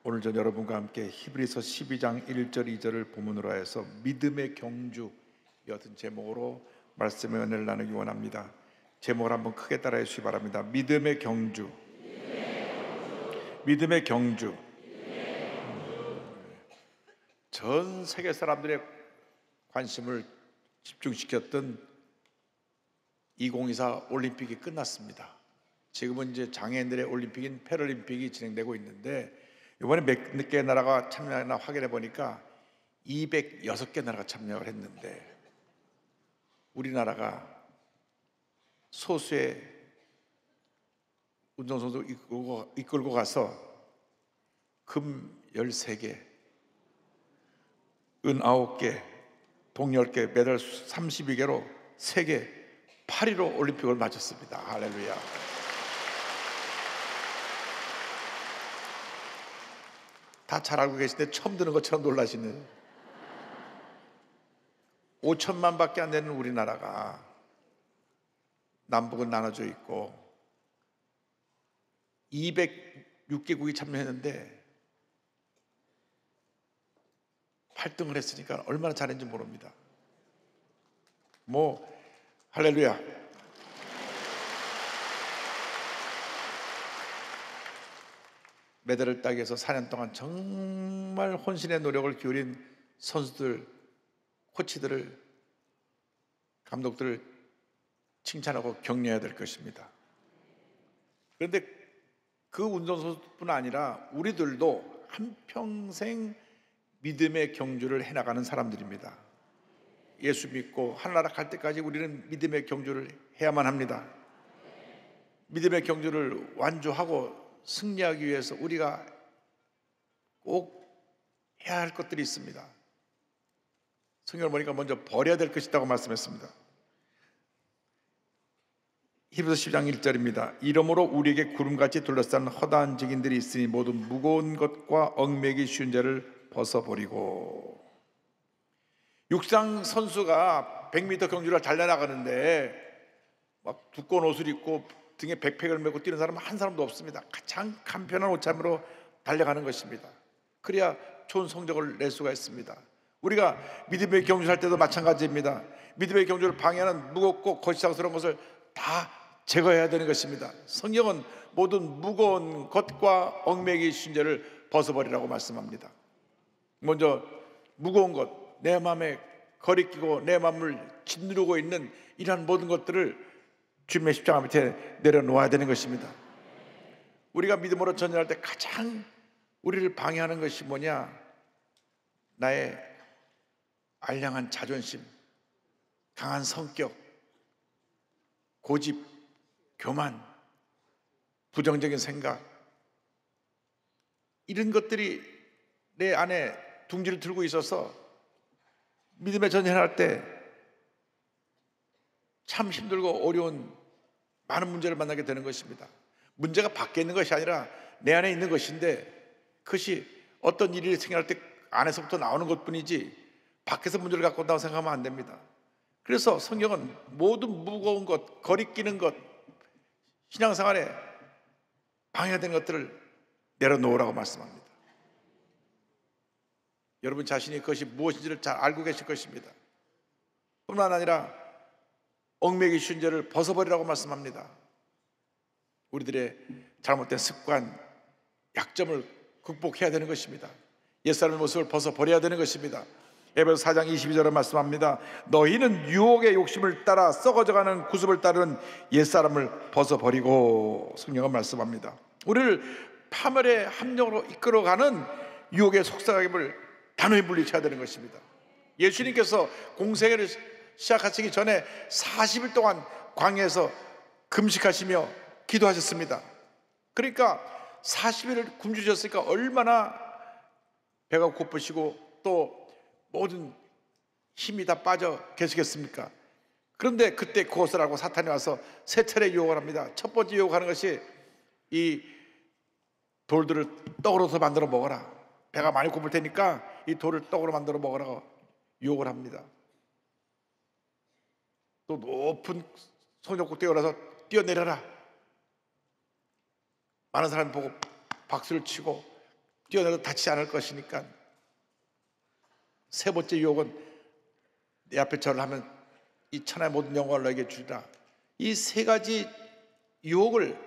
오늘 전 여러분과 함께 히브리서 12장 1절 2절을 본문으로 해서 믿음의 경주 여튼 제목으로 말씀의 은혜를 나누기 원합니다. 제목을 한번 크게 따라해 주시기 바랍니다. 믿음의 경주. 믿음의 경주. 전 세계 사람들의 관심을 집중시켰던 2024 올림픽이 끝났습니다. 지금은 이제 장애인들의 올림픽인 패럴림픽이 진행되고 있는데, 이번에 몇 개 나라가 참여하나 확인해 보니까 206개 나라가 참여를 했는데, 우리나라가 소수의 운동선수 이끌고 가서 금 13개, 은 9개, 동 10개, 메달 32개로 세계 8위로 올림픽을 마쳤습니다. 할렐루야. 다 잘 알고 계신데 처음 듣는 것처럼 놀라시네요. 5천만 밖에 안 되는 우리나라가 남북은 나눠져 있고 206개국이 참여했는데 8등을 했으니까 얼마나 잘했는지 모릅니다. 할렐루야. 메달을 따기 위해서 4년 동안 정말 혼신의 노력을 기울인 선수들, 코치들을, 감독들을 칭찬하고 격려해야 될 것입니다. 그런데 그 운동선수뿐 아니라 우리들도 한평생 믿음의 경주를 해나가는 사람들입니다. 예수 믿고 하늘나라 갈 때까지 우리는 믿음의 경주를 해야만 합니다. 믿음의 경주를 완주하고 승리하기 위해서 우리가 꼭 해야 할 것들이 있습니다. 성경을 보니까 먼저 버려야 될 것이 있다고 말씀했습니다. 히브리서 10장 1절입니다. 이러므로 우리에게 구름같이 둘러싼 허다한 증인들이 있으니 모든 무거운 것과 얽매기 쉬운 죄를 벗어버리고. 육상 선수가 100m 경주를 달려나가는데 막 두꺼운 옷을 입고 등에 백팩을 메고 뛰는 사람은 한 사람도 없습니다. 가장 간편한 옷차림으로 달려가는 것입니다. 그래야 좋은 성적을 낼 수가 있습니다. 우리가 믿음의 경주를 할 때도 마찬가지입니다. 믿음의 경주를 방해하는 무겁고 거시장스러운 것을 다 제거해야 되는 것입니다. 성경은 모든 무거운 것과 얽매기 쉬운 죄를 벗어버리라고 말씀합니다. 먼저 무거운 것, 내 마음에 거리끼고 내 마음을 짓누르고 있는 이러한 모든 것들을 주님의 십자가 밑에 내려놓아야 되는 것입니다. 우리가 믿음으로 전진할 때 가장 우리를 방해하는 것이 뭐냐? 나의 알량한 자존심, 강한 성격, 고집, 교만, 부정적인 생각, 이런 것들이 내 안에 둥지를 들고 있어서 믿음의 전진할 때 참 힘들고 어려운 많은 문제를 만나게 되는 것입니다. 문제가 밖에 있는 것이 아니라 내 안에 있는 것인데, 그것이 어떤 일이 생겨날 때 안에서부터 나오는 것뿐이지 밖에서 문제를 갖고 온다고 생각하면 안 됩니다. 그래서 성경은 모든 무거운 것, 거리끼는 것, 신앙생활에 방해되는 것들을 내려놓으라고 말씀합니다. 여러분 자신이 그것이 무엇인지를 잘 알고 계실 것입니다. 뿐만 아니라 얽매기 쉬운 죄를 벗어버리라고 말씀합니다. 우리들의 잘못된 습관, 약점을 극복해야 되는 것입니다. 옛사람의 모습을 벗어버려야 되는 것입니다. 에베소 4장 22절에 말씀합니다. 너희는 유혹의 욕심을 따라 썩어져가는 구습을 따르는 옛사람을 벗어버리고. 성경은 말씀합니다. 우리를 파멸의 함정으로 이끌어가는 유혹의 속삭임을 단호히 물리쳐야 되는 것입니다. 예수님께서 공생애를 시작하시기 전에 40일 동안 광야에서 금식하시며 기도하셨습니다. 그러니까 40일을 굶주셨으니까 얼마나 배가 고프시고 또 모든 힘이 다 빠져 계시겠습니까? 그런데 그때 그것을 알고 사탄이 와서 세 차례 유혹을 합니다. 첫 번째 유혹하는 것이 이 돌들을 떡으로서 만들어 먹어라. 배가 많이 고플 테니까 이 돌을 떡으로 만들어 먹으라고 유혹을 합니다. 또 높은 성벽 꼭대기에 올라서 뛰어내려라. 많은 사람이 보고 박수를 치고 뛰어내도 다치지 않을 것이니까. 세 번째 유혹은 내 앞에 절을 하면 이 천하의 모든 영광을 너에게 주리라. 이 세 가지 유혹을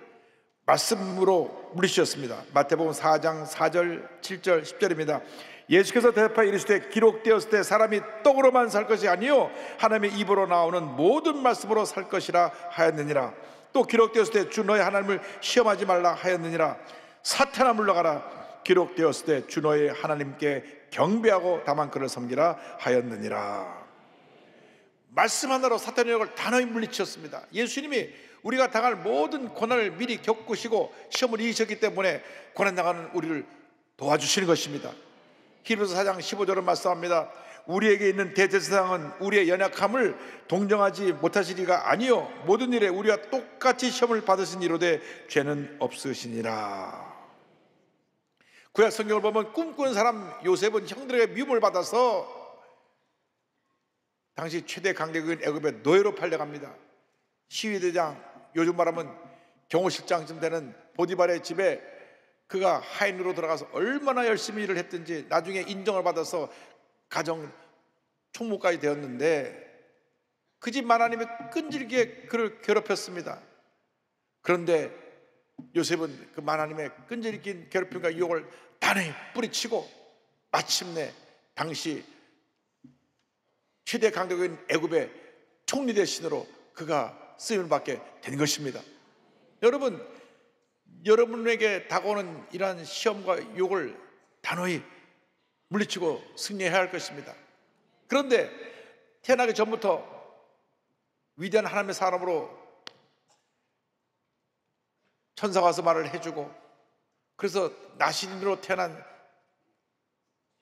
말씀으로 물리치셨습니다. 마태복음 4장 4절 7절 10절입니다. 예수께서 대답하여 이르시되 기록되었을 때 사람이 떡으로만 살 것이 아니요 하나님의 입으로 나오는 모든 말씀으로 살 것이라 하였느니라. 또 기록되었을 때 주 너의 하나님을 시험하지 말라 하였느니라. 사탄아 물러가라. 기록되었을 때 주 너의 하나님께 경배하고 다만 그를 섬기라 하였느니라. 말씀 하나로 사탄의 영을 단호히 물리치셨습니다. 예수님이 우리가 당할 모든 고난을 미리 겪으시고 시험을 이기셨기 때문에 고난 당하는 우리를 도와주시는 것입니다. 히브리서 4장 15절은 말씀합니다. 우리에게 있는 대제사장은 우리의 연약함을 동정하지 못하시리가 아니요 모든 일에 우리와 똑같이 시험을 받으신 이로되 죄는 없으시니라. 구약 성경을 보면 꿈꾸는 사람 요셉은 형들에게 미움을 받아서 당시 최대 강대국인 애굽의 노예로 팔려갑니다. 시위대장, 요즘 말하면 경호실장쯤 되는 보디발의 집에 그가 하인으로 들어가서 얼마나 열심히 일을 했든지 나중에 인정을 받아서 가정 총무까지 되었는데 그 집 마나님이 끈질기게 그를 괴롭혔습니다. 그런데 요셉은 그 마나님의 끈질긴 괴롭힘과 유혹을 단호히 뿌리치고 마침내 당시 최대 강대국인 애굽의 총리 대신으로 그가 쓰임을 받게 된 것입니다. 여러분, 여러분에게 다가오는 이러한 시험과 유혹을 단호히 물리치고 승리해야 할 것입니다. 그런데 태어나기 전부터 위대한 하나님의 사람으로 천사가 와서 말을 해주고 그래서 나신인으로 태어난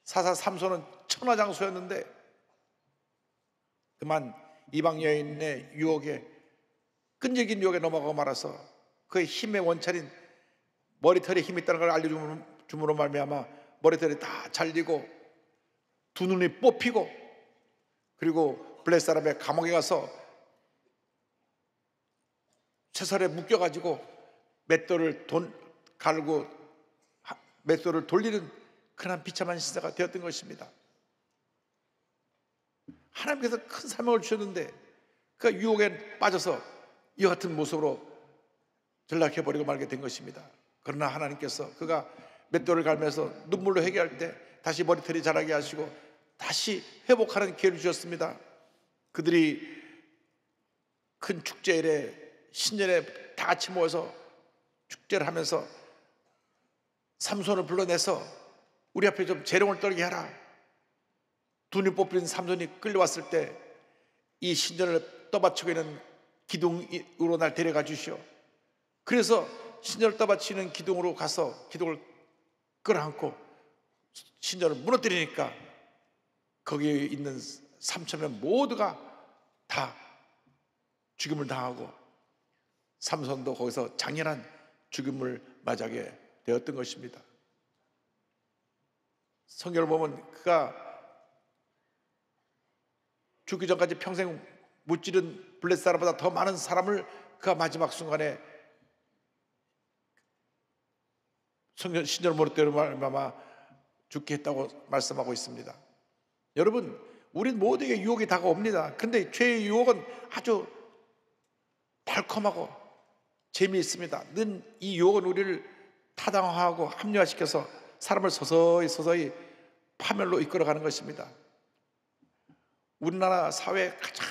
사사 삼손은 천하장수였는데 그만 이방 여인의 유혹에 끈질긴 유혹에 넘어가고 말아서 그의 힘의 원천인 머리털에 힘이 있다는 걸 알려줌으로 말미암아 머리털이 다 잘리고 두 눈이 뽑히고 그리고 블레셋 사람의 감옥에 가서 쇠설에 묶여가지고 맷돌을 갈고 맷돌을 돌리는 그런 비참한 신사가 되었던 것입니다. 하나님께서 큰 사명을 주셨는데 그 유혹에 빠져서 이와 같은 모습으로 전락해버리고 말게 된 것입니다. 그러나 하나님께서 그가 맷돌을 갈면서 눈물로 회개할 때 다시 머리털이 자라게 하시고 다시 회복하는 기회를 주셨습니다. 그들이 큰 축제일에 신년에 다 같이 모여서 축제를 하면서 삼손을 불러내서 우리 앞에 좀 재롱을 떨게 하라. 눈이 뽑힌 삼손이 끌려왔을 때 이 신전을 떠받치고 있는 기둥으로 날 데려가 주시오. 그래서 신전을 떠받치는 기둥으로 가서 기둥을 끌어안고 신전을 무너뜨리니까 거기에 있는 3,000명 모두가 다 죽임을 당하고 삼손도 거기서 장렬한 죽임을 맞이하게 되었던 것입니다. 성경을 보면 그가 죽기 전까지 평생 무찌른 블레셋 사람보다 더 많은 사람을 그가 마지막 순간에 성경 신전을 무너뜨리는 말미암아 죽게 했다고 말씀하고 있습니다. 여러분, 우린 모두에게 유혹이 다가옵니다. 근데 죄의 유혹은 아주 달콤하고 재미있습니다. 늘 이 유혹은 우리를 타당화하고 합리화시켜서 사람을 서서히 파멸로 이끌어가는 것입니다. 우리나라 사회의 가장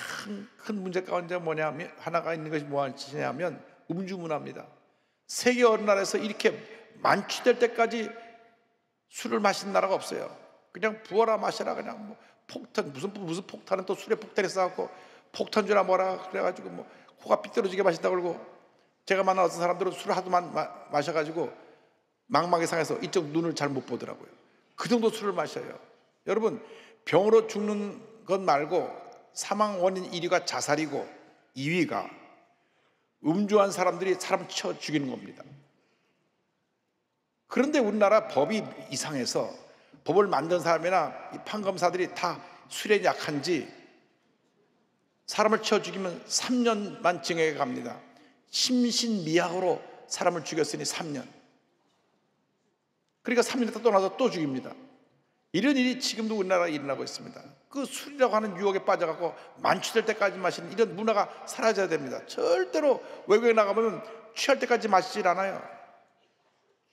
큰 문제 가운데 뭐냐면 하나가 있는 것이 무엇이냐면 음주문화입니다. 세계 어느 나라에서 이렇게 만취될 때까지 술을 마시는 나라가 없어요. 그냥 부어라 마셔라 그냥 뭐 폭탄 무슨 폭탄은 또 술에 폭탄이 쌓았고 폭탄주나 뭐라 그래가지고 뭐 코가 삐뚤어지게 마신다고 그러고 제가 만난 어떤 사람들은 술을 하도 마셔가지고 망막이 상해서 이쪽 눈을 잘 못 보더라고요. 그 정도 술을 마셔요. 여러분, 병으로 죽는 것 말고 사망 원인 1위가 자살이고 2위가 음주한 사람들이 사람 쳐 죽이는 겁니다. 그런데 우리나라 법이 이상해서 법을 만든 사람이나 이 판검사들이 다 술에 약한지 사람을 쳐 죽이면 3년만 징역에 갑니다. 심신미약으로 사람을 죽였으니 3년. 그러니까 3년 있다 떠나서 또 죽입니다. 이런 일이 지금도 우리나라에 일어나고 있습니다. 그 술이라고 하는 유혹에 빠져갖고 만취될 때까지 마시는 이런 문화가 사라져야 됩니다. 절대로 외국에 나가면 취할 때까지 마시질 않아요.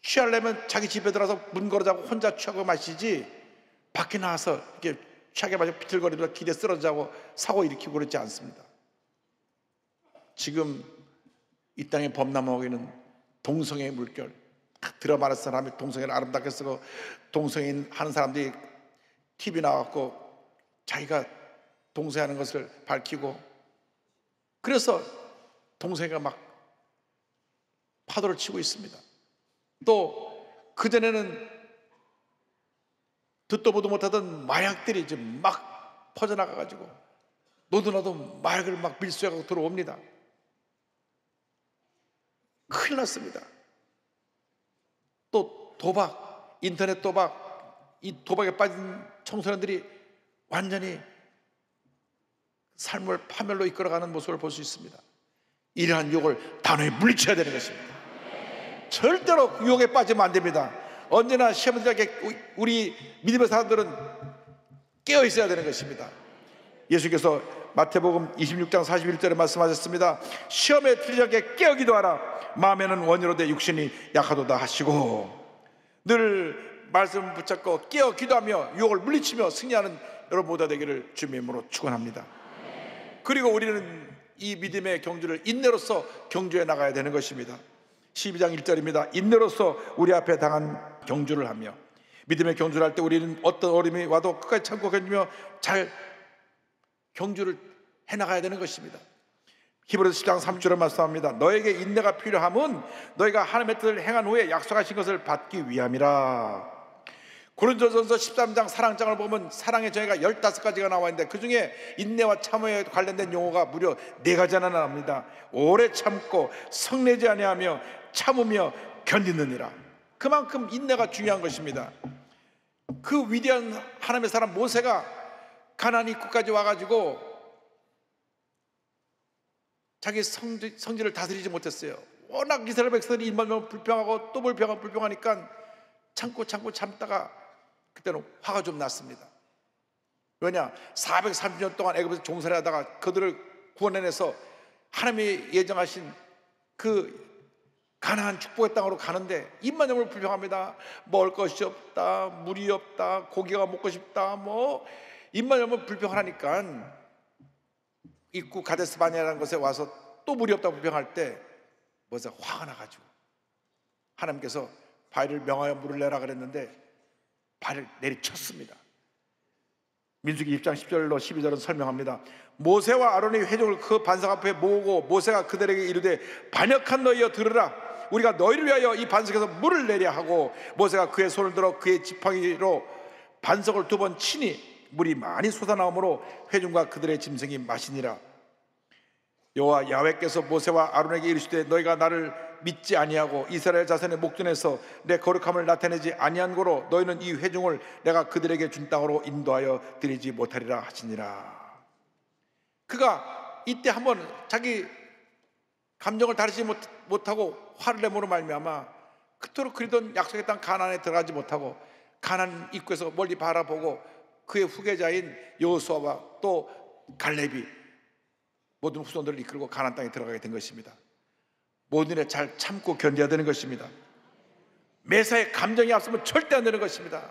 취하려면 자기 집에 들어가서 문 걸어자고 혼자 취하고 마시지, 밖에 나와서 이렇게 취하게 마시고 비틀거리다가 길에 쓰러지고 사고 일으키고 그러지 않습니다. 지금 이 땅에 범람하기는 동성애의 물결, 드라마를 사람이 동성애를 아름답게 쓰고 동성애 하는 사람들이 TV 나와갖고 자기가 동성애하는 것을 밝히고, 그래서 동성애가 막 파도를 치고 있습니다. 또 그전에는 듣도 보도 못하던 마약들이 지금 막 퍼져나가가지고 너도나도 마약을 막 밀수해가고 들어옵니다. 큰일 났습니다. 또 도박, 인터넷 도박, 이 도박에 빠진 청소년들이 완전히 삶을 파멸로 이끌어가는 모습을 볼 수 있습니다. 이러한 유혹을 단호히 물리쳐야 되는 것입니다. 절대로 유혹에 빠지면 안 됩니다. 언제나 시험들에게 우리 믿음의 사람들은 깨어 있어야 되는 것입니다. 예수께서 마태복음 26장 41절에 말씀하셨습니다. 시험에 틀리지 깨어 기도하라. 마음에는 원이로 돼 육신이 약하도다 하시고, 늘 말씀 붙잡고 깨어 기도하며 유혹을 물리치며 승리하는 여러분 모두 되기를 주님의 이름으로 축원합니다. 그리고 우리는 이 믿음의 경주를 인내로서 경주해 나가야 되는 것입니다. 12장 1절입니다. 인내로서 우리 앞에 당한 경주를 하며, 믿음의 경주를 할 때 우리는 어떤 어려움이 와도 끝까지 참고 견디며 잘 경주를 해나가야 되는 것입니다. 히브리서 10장 3절에 말씀합니다. 너에게 인내가 필요함은 너희가 하나님의 뜻을 행한 후에 약속하신 것을 받기 위함이라. 고린도전서 13장 사랑장을 보면 사랑의 정의가 15가지가 나와 있는데 그 중에 인내와 참음에 관련된 용어가 무려 4가지나 나옵니다. 오래 참고 성내지 아니하며 참으며 견디느니라. 그만큼 인내가 중요한 것입니다. 그 위대한 하나님의 사람 모세가 가나안 입구까지 와가지고 자기 성질을 다스리지 못했어요. 워낙 이스라엘 백성들이 입만 불평하고 또 불평하니까 참고 참다가 그때는 화가 좀 났습니다. 왜냐? 430년 동안 애굽에서 종살이 하다가 그들을 구원해내서 하나님이 예정하신 그 가나안 축복의 땅으로 가는데 입만 열면 불평합니다. 먹을 것이 없다, 물이 없다, 고기가 먹고 싶다, 뭐 입만 열면 불평하니까 입구 가데스 바네아라는 곳에 와서 또 물이 없다고 불평할 때 뭐서 화가 나가지고 하나님께서 바위를 명하여 물을 내라 그랬는데 바위를 내리쳤습니다. 민수기 10장 10절로 12절은 설명합니다. 모세와 아론이 회중을 그 반석 앞에 모으고 모세가 그들에게 이르되 반역한 너희여 들으라. 우리가 너희를 위하여 이 반석에서 물을 내려 하고 모세가 그의 손을 들어 그의 지팡이로 반석을 2번 치니 물이 많이 솟아나오므로 회중과 그들의 짐승이 마시니라. 여호와 야훼께서 모세와 아론에게 이르시되 너희가 나를 믿지 아니하고 이스라엘 자손의 목전에서 내 거룩함을 나타내지 아니한 고로 너희는 이 회중을 내가 그들에게 준 땅으로 인도하여 드리지 못하리라 하시니라. 그가 이때 한번 자기 감정을 다루지 못하고 화를 내므로 말미암아 그토록 그리던 약속의 땅 가나안에 들어가지 못하고 가나안 입구에서 멀리 바라보고 그의 후계자인 여호수아와 또 갈렙이 모든 후손들을 이끌고 가나안 땅에 들어가게 된 것입니다. 모든 일에 잘 참고 견뎌야 되는 것입니다. 매사에 감정이 앞서면 절대 안 되는 것입니다.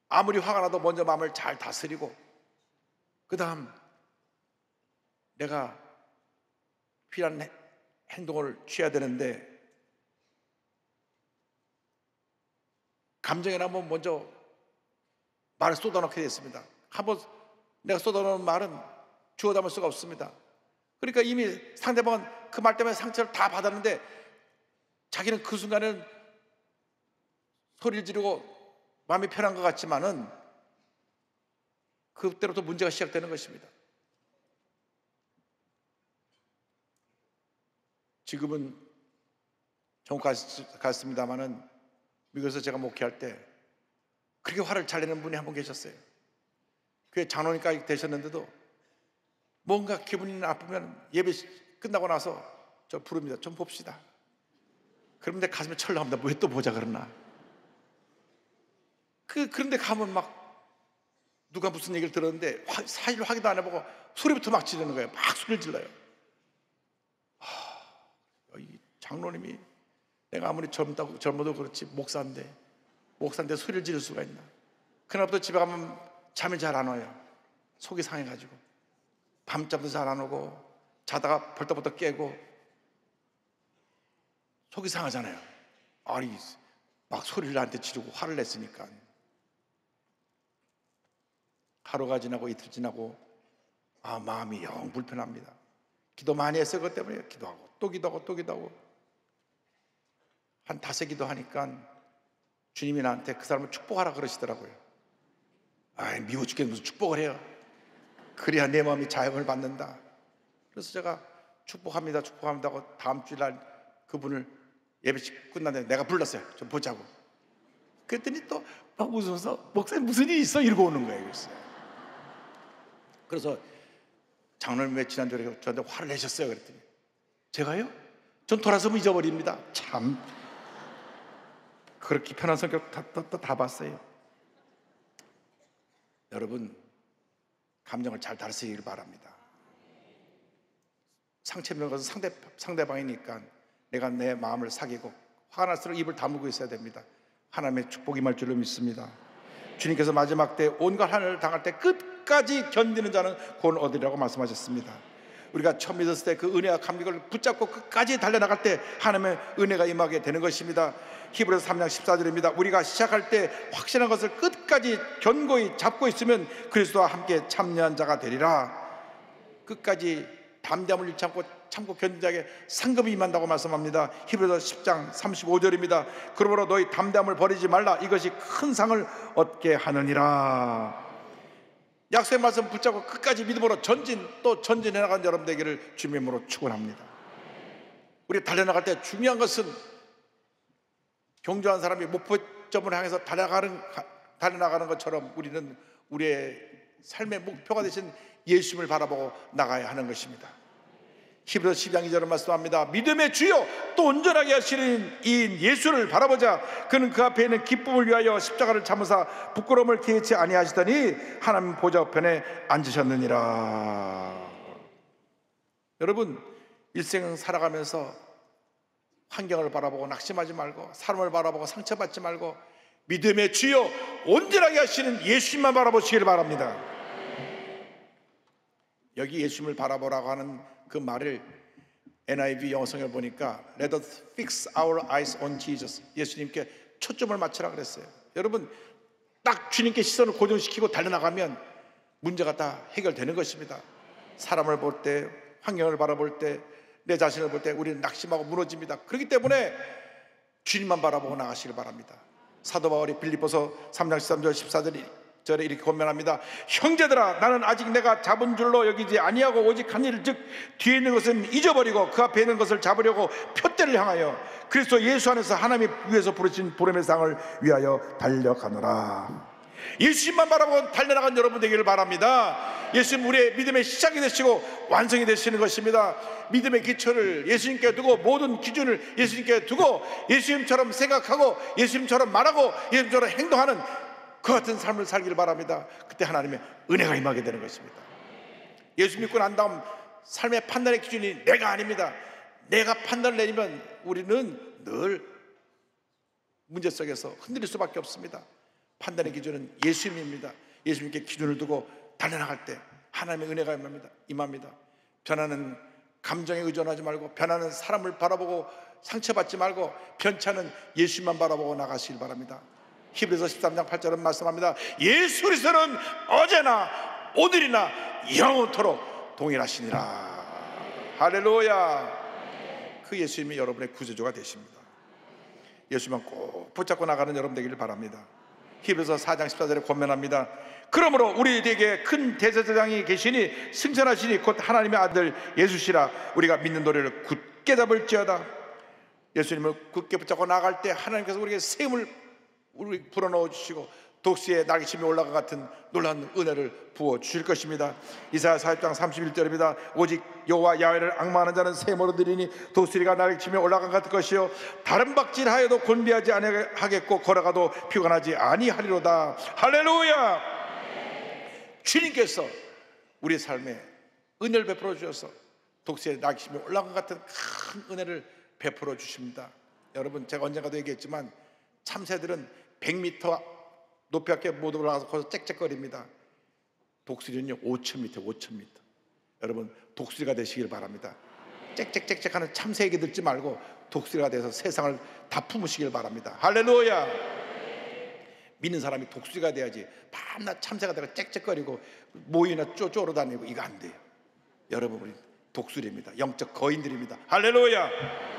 아무리 화가 나도 먼저 마음을 잘 다스리고 그 다음 내가 필요한 행동을 취해야 되는데 감정에 나면 먼저 말을 쏟아놓게 됐습니다. 한번 내가 쏟아놓은 말은 주워 담을 수가 없습니다. 그러니까 이미 상대방은 그 말 때문에 상처를 다 받았는데 자기는 그 순간은 소리를 지르고 마음이 편한 것 같지만은 그때부터 문제가 시작되는 것입니다. 지금은 전국 갔습니다마는 미국에서 제가 목회할 때 그렇게 화를 잘 내는 분이 한 분 계셨어요. 그게 장로님까지 되셨는데도 뭔가 기분이 나쁘면 예배 끝나고 나서 저 부릅니다. 좀 봅시다. 그런데 가슴에 철렁합니다. 왜 또 보자 그러나. 그런데 가면 막 누가 무슨 얘기를 들었는데 사실 확인도 안 해보고 소리부터 막 지르는 거예요. 막 소리를 질러요. 이 장로님이, 내가 아무리 젊어도 그렇지 목사인데 소리를 지를 수가 있나. 그날부터 집에 가면 잠이 잘 안 와요. 속이 상해가지고 밤잠도 잘 안 오고 자다가 벌떡벌떡 깨고 속이 상하잖아요. 아니 막 소리를 나한테 지르고 화를 냈으니까. 하루가 지나고 이틀 지나고 마음이 영 불편합니다. 기도 많이 했어요. 그것 때문에 기도하고 또 기도하고 또 기도하고 한 5 기도하니까 주님이 나한테 그 사람을 축복하라 그러시더라고요. 미워 죽겠는 무슨 축복을 해요. 그래야 내 마음이 자영을 받는다. 그래서 제가 축복합니다 하고 다음 주일날 그분을 예배식 끝났는데 내가 불렀어요. 좀 보자고. 그랬더니 또 막 웃으면서 목사님 무슨 일 있어? 이러고 오는 거예요. 그래서 장로님 왜 지난주에 저한테 화를 내셨어요? 그랬더니 제가요? 전 돌아서면 잊어버립니다. 참 그렇게 편한 성격 다 봤어요. 여러분 감정을 잘 다스리길 바랍니다. 상처 입는 것은 상대방이니까 내가 내 마음을 사귀고 화가 날수록 입을 다물고 있어야 됩니다. 하나님의 축복이 임할 줄로 믿습니다. 주님께서 마지막 때 온갖 하늘을 당할 때 끝까지 견디는 자는 구원을 얻으리라고 말씀하셨습니다. 우리가 처음 믿었을 때 그 은혜와 감격을 붙잡고 끝까지 달려나갈 때 하나님의 은혜가 임하게 되는 것입니다. 히브리서 3장 14절입니다. 우리가 시작할 때 확신한 것을 끝까지 견고히 잡고 있으면 그리스도와 함께 참여한 자가 되리라. 끝까지 담대함을 잃지 않고 참고 견딘 자에게 상급이 임한다고 말씀합니다. 히브리서 10장 35절입니다. 그러므로 너희 담대함을 버리지 말라. 이것이 큰 상을 얻게 하느니라. 약속의 말씀 붙잡고 끝까지 믿음으로 전진해 나간 여러분 되기를 주님의 이름으로 축원합니다. 우리 달려나갈 때 중요한 것은 경주한 사람이 목표점을 향해서 달려나가는 것처럼 우리는 우리의 삶의 목표가 되신 예수님을 바라보고 나가야 하는 것입니다. 히브리서 12장 2절을 말씀합니다. 믿음의 주요 또 온전하게 하시는 이인 예수를 바라보자. 그는 그 앞에 있는 기쁨을 위하여 십자가를 참으사 부끄러움을 개의치 아니하시더니 하나님 보좌 우편에 앉으셨느니라. 여러분 일생 살아가면서 환경을 바라보고 낙심하지 말고 사람을 바라보고 상처받지 말고 믿음의 주요 온전하게 하시는 예수님만 바라보시길 바랍니다. 여기 예수님을 바라보라고 하는 그 말을 NIV 영어성을 보니까 Let us fix our eyes on Jesus. 예수님께 초점을 맞추라 그랬어요. 여러분 딱 주님께 시선을 고정시키고 달려나가면 문제가 다 해결되는 것입니다. 사람을 볼 때, 환경을 바라볼 때, 내 자신을 볼 때 우리는 낙심하고 무너집니다. 그렇기 때문에 주님만 바라보고 나가시길 바랍니다. 사도 바울이 빌립보서 3장 13절 14절에 이렇게 권면합니다. 형제들아 나는 아직 내가 잡은 줄로 여기지 아니하고 오직 한 일을 즉 뒤에 있는 것은 잊어버리고 그 앞에 있는 것을 잡으려고 표대를 향하여 그리스도 예수 안에서 하나님이 위에서 부르신 부름의 상을 위하여 달려가노라. 예수님만 바라보고 달려나간 여러분 되기를 바랍니다. 예수님 우리의 믿음의 시작이 되시고 완성이 되시는 것입니다. 믿음의 기초를 예수님께 두고 모든 기준을 예수님께 두고 예수님처럼 생각하고 예수님처럼 말하고 예수님처럼 행동하는 그 같은 삶을 살기를 바랍니다. 그때 하나님의 은혜가 임하게 되는 것입니다. 예수 믿고 난 다음 삶의 판단의 기준이 내가 아닙니다. 내가 판단을 내리면 우리는 늘 문제 속에서 흔들릴 수밖에 없습니다. 판단의 기준은 예수님입니다. 예수님께 기준을 두고 달려나갈 때 하나님의 은혜가 임합니다. 변하는 감정에 의존하지 말고 변하는 사람을 바라보고 상처받지 말고 변찮은 예수님만 바라보고 나가시길 바랍니다. 히브리서 13장 8절은 말씀합니다. 예수 그리스도는 어제나 오늘이나 영원토록 동일하시니라. 할렐루야. 그 예수님이 여러분의 구세주가 되십니다. 예수님만 꼭 붙잡고 나가는 여러분 되기를 바랍니다. 히브리서 4장 14절에 권면합니다. 그러므로 우리에게 큰 대제사장이 계시니 승천하시니 곧 하나님의 아들 예수시라. 우리가 믿는 도리를 굳게 잡을지어다. 예수님을 굳게 붙잡고 나갈 때 하나님께서 우리에게 세움을 우리 불어넣어 주시고 독수리의 날개침이 올라간 같은 놀라운 은혜를 부어 주실 것입니다. 이사야 40장 31절입니다. 오직 여호와 야훼를 앙망하는 자는 샘으로 들이니 독수리가 날개침이 올라간 같을 것이요 다른 박질하여도 곤비하지 아니하겠고 걸어가도 피곤하지 아니하리로다. 할렐루야. 주님께서 우리 삶에 은혜를 베풀어 주셔서 독수리의 날개침이 올라간 같은 큰 은혜를 베풀어 주십니다. 여러분, 제가 언젠가도 얘기했지만 참새들은 100m 높이밖에 못 올라가서 거기서 짹짹거립니다. 독수리는요 5,000m, 5,000m. 여러분, 독수리가 되시길 바랍니다. 짹짹짹짹하는 참새에게 듣지 말고 독수리가 돼서 세상을 다 품으시길 바랍니다. 할렐루야. 믿는 사람이 독수리가 돼야지 밤낮 참새가 되고 짹짹거리고 모이나 쫄아다니고 이거 안 돼요. 여러분, 우리 독수리입니다. 영적 거인들입니다. 할렐루야.